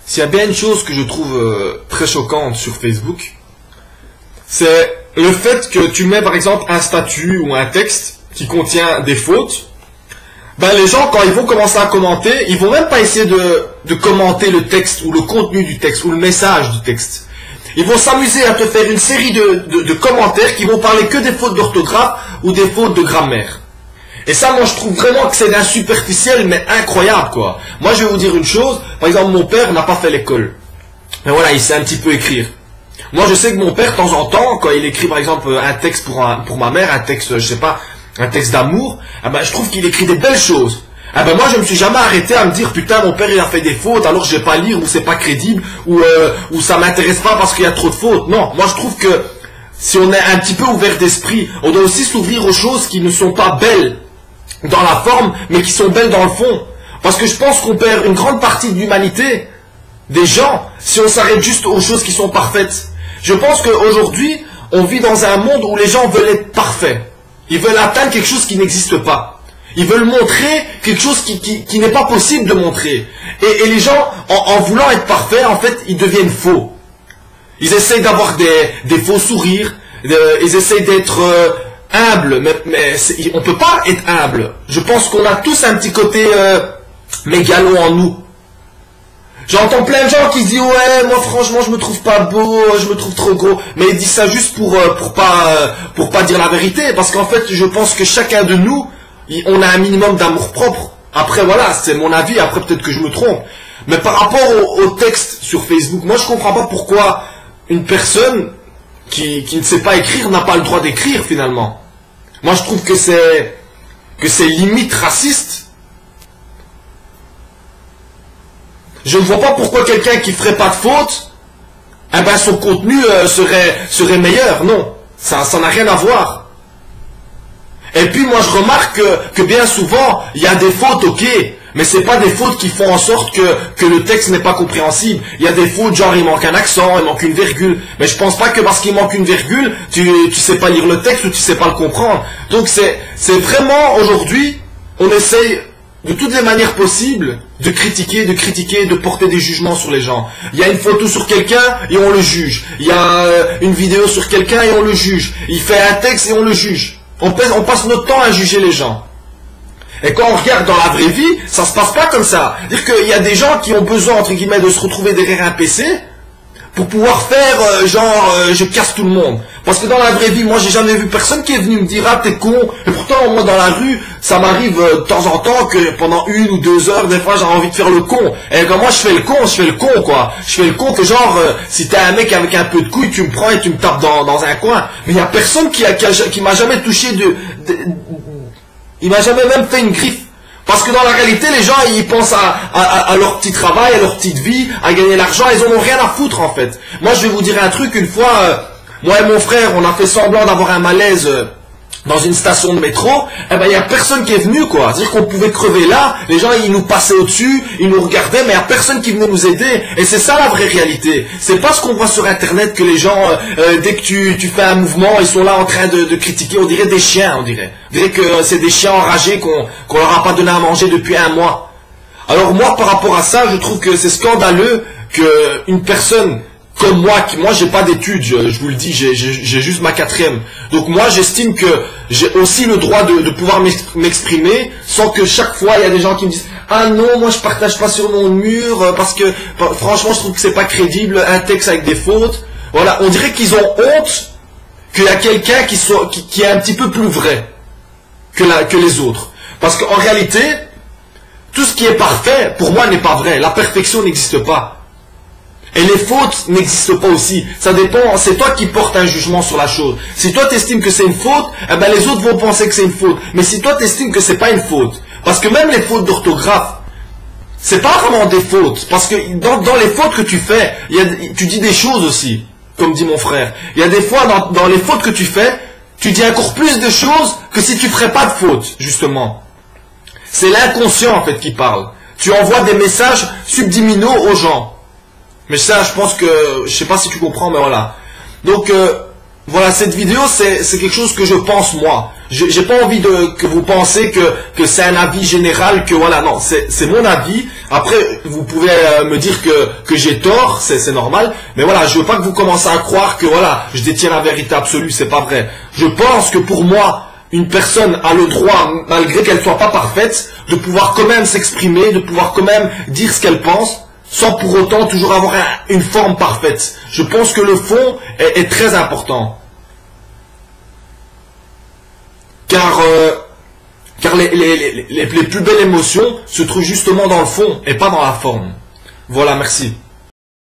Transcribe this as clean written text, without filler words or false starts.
S'il y a bien une chose que je trouve très choquante sur Facebook, c'est le fait que tu mets par exemple un statut ou un texte qui contient des fautes. Ben les gens, quand ils vont commencer à commenter, ils vont même pas essayer de commenter le texte ou le contenu du texte ou le message du texte. Ils vont s'amuser à te faire une série de commentaires qui vont parler que des fautes d'orthographe ou des fautes de grammaire. Et ça, moi, je trouve vraiment que c'est d'un superficiel, mais incroyable, quoi. Moi, je vais vous dire une chose. Par exemple, mon père n'a pas fait l'école. Mais voilà, il sait un petit peu écrire. Moi, je sais que mon père, de temps en temps, quand il écrit, par exemple, un texte pour ma mère, un texte, je sais pas, un texte d'amour, eh ben, je trouve qu'il écrit des belles choses. Eh ben, moi, je me suis jamais arrêté à me dire, putain, mon père, il a fait des fautes, alors je vais pas lire, ou c'est pas crédible, ou ça m'intéresse pas parce qu'il y a trop de fautes. Non, moi, je trouve que si on est un petit peu ouvert d'esprit, on doit aussi s'ouvrir aux choses qui ne sont pas belles dans la forme, mais qui sont belles dans le fond. Parce que je pense qu'on perd une grande partie de l'humanité, des gens, si on s'arrête juste aux choses qui sont parfaites. Je pense qu'aujourd'hui, on vit dans un monde où les gens veulent être parfaits. Ils veulent atteindre quelque chose qui n'existe pas. Ils veulent montrer quelque chose qui n'est pas possible de montrer. Et les gens, en voulant être parfaits, en fait, ils deviennent faux. Ils essayent d'avoir des faux sourires, ils essayent d'être humble, mais on peut pas être humble. Je pense qu'on a tous un petit côté mégalo en nous. J'entends plein de gens qui se disent ouais, moi franchement je me trouve pas beau, je me trouve trop gros, mais ils disent ça juste pour pas dire la vérité, parce qu'en fait je pense que chacun de nous, on a un minimum d'amour propre. Après voilà, c'est mon avis, après peut-être que je me trompe. Mais par rapport au texte sur Facebook, moi je comprends pas pourquoi une personne qui ne sait pas écrire n'a pas le droit d'écrire finalement. Moi je trouve que c'est limite raciste. Je ne vois pas pourquoi quelqu'un qui ferait pas de faute, eh ben son contenu serait meilleur. Non, ça n'a rien à voir. Et puis moi je remarque que bien souvent il y a des fautes, ok, mais c'est pas des fautes qui font en sorte que le texte n'est pas compréhensible. Il y a des fautes genre il manque un accent, il manque une virgule. Mais je pense pas que parce qu'il manque une virgule, tu sais pas lire le texte ou tu sais pas le comprendre. Donc c'est vraiment aujourd'hui, on essaye de toutes les manières possibles de critiquer, de porter des jugements sur les gens. Il y a une photo sur quelqu'un et on le juge. Il y a une vidéo sur quelqu'un et on le juge. Il fait un texte et on le juge. On passe notre temps à juger les gens. Et quand on regarde dans la vraie vie, ça se passe pas comme ça. C'est-à-dire qu'il y a des gens qui ont besoin, entre guillemets, de se retrouver derrière un PC pour pouvoir faire je casse tout le monde. Parce que dans la vraie vie, moi j'ai jamais vu personne qui est venu me dire ah t'es con. Et pourtant moi dans la rue, ça m'arrive de temps en temps que pendant 1 ou 2 heures, des fois j'ai envie de faire le con. Et quand moi je fais le con quoi. Je fais le con que genre si t'es un mec avec un peu de couilles, tu me prends et tu me tapes dans un coin. Mais il y a personne qui m'a jamais touché il m'a jamais même fait une griffe. Parce que dans la réalité, les gens, ils pensent à leur petit travail, à leur petite vie, à gagner l'argent, ils en ont rien à foutre en fait. Moi, je vais vous dire un truc, une fois, moi et mon frère, on a fait semblant d'avoir un malaise dans une station de métro, eh ben il n'y a personne qui est venu quoi. C'est-à-dire qu'on pouvait crever là, les gens ils nous passaient au-dessus, ils nous regardaient, mais il n'y a personne qui venait nous aider. Et c'est ça la vraie réalité. C'est pas ce qu'on voit sur internet que les gens, dès que tu fais un mouvement, ils sont là en train de critiquer, on dirait des chiens, on dirait. On dirait que c'est des chiens enragés qu'on leur a pas donné à manger depuis 1 mois. Alors moi par rapport à ça, je trouve que c'est scandaleux qu'une personne comme moi j'ai pas d'études, je vous le dis, j'ai juste ma 4e. Donc moi j'estime que j'ai aussi le droit de pouvoir m'exprimer sans que chaque fois il y a des gens qui me disent ah non moi je partage pas sur mon mur parce que franchement je trouve que c'est pas crédible un texte avec des fautes. Voilà, on dirait qu'ils ont honte qu'il y a quelqu'un qui est un petit peu plus vrai que les autres. Parce qu'en réalité, tout ce qui est parfait pour moi n'est pas vrai. La perfection n'existe pas. Et les fautes n'existent pas aussi. Ça dépend, c'est toi qui portes un jugement sur la chose. Si toi t'estimes que c'est une faute, eh ben les autres vont penser que c'est une faute. Mais si toi t'estimes que c'est pas une faute, parce que même les fautes d'orthographe, c'est pas vraiment des fautes. Parce que dans les fautes que tu fais, tu dis des choses aussi, comme dit mon frère. Il y a des fois dans les fautes que tu fais, tu dis encore plus de choses que si tu ferais pas de fautes, justement. C'est l'inconscient en fait qui parle. Tu envoies des messages subliminaux aux gens. Mais ça, je pense que, je sais pas si tu comprends, mais voilà. Donc, Voilà, cette vidéo, c'est quelque chose que je pense moi. J'ai pas envie que vous pensez que c'est un avis général, que voilà, non, c'est mon avis. Après, vous pouvez me dire que j'ai tort, c'est normal. Mais voilà, je veux pas que vous commencez à croire que voilà, je détiens la vérité absolue, c'est pas vrai. Je pense que pour moi, une personne a le droit, malgré qu'elle soit pas parfaite, de pouvoir quand même s'exprimer, de pouvoir quand même dire ce qu'elle pense, sans pour autant toujours avoir une forme parfaite. Je pense que le fond est très important. Car les plus belles émotions se trouvent justement dans le fond et pas dans la forme. Voilà, merci.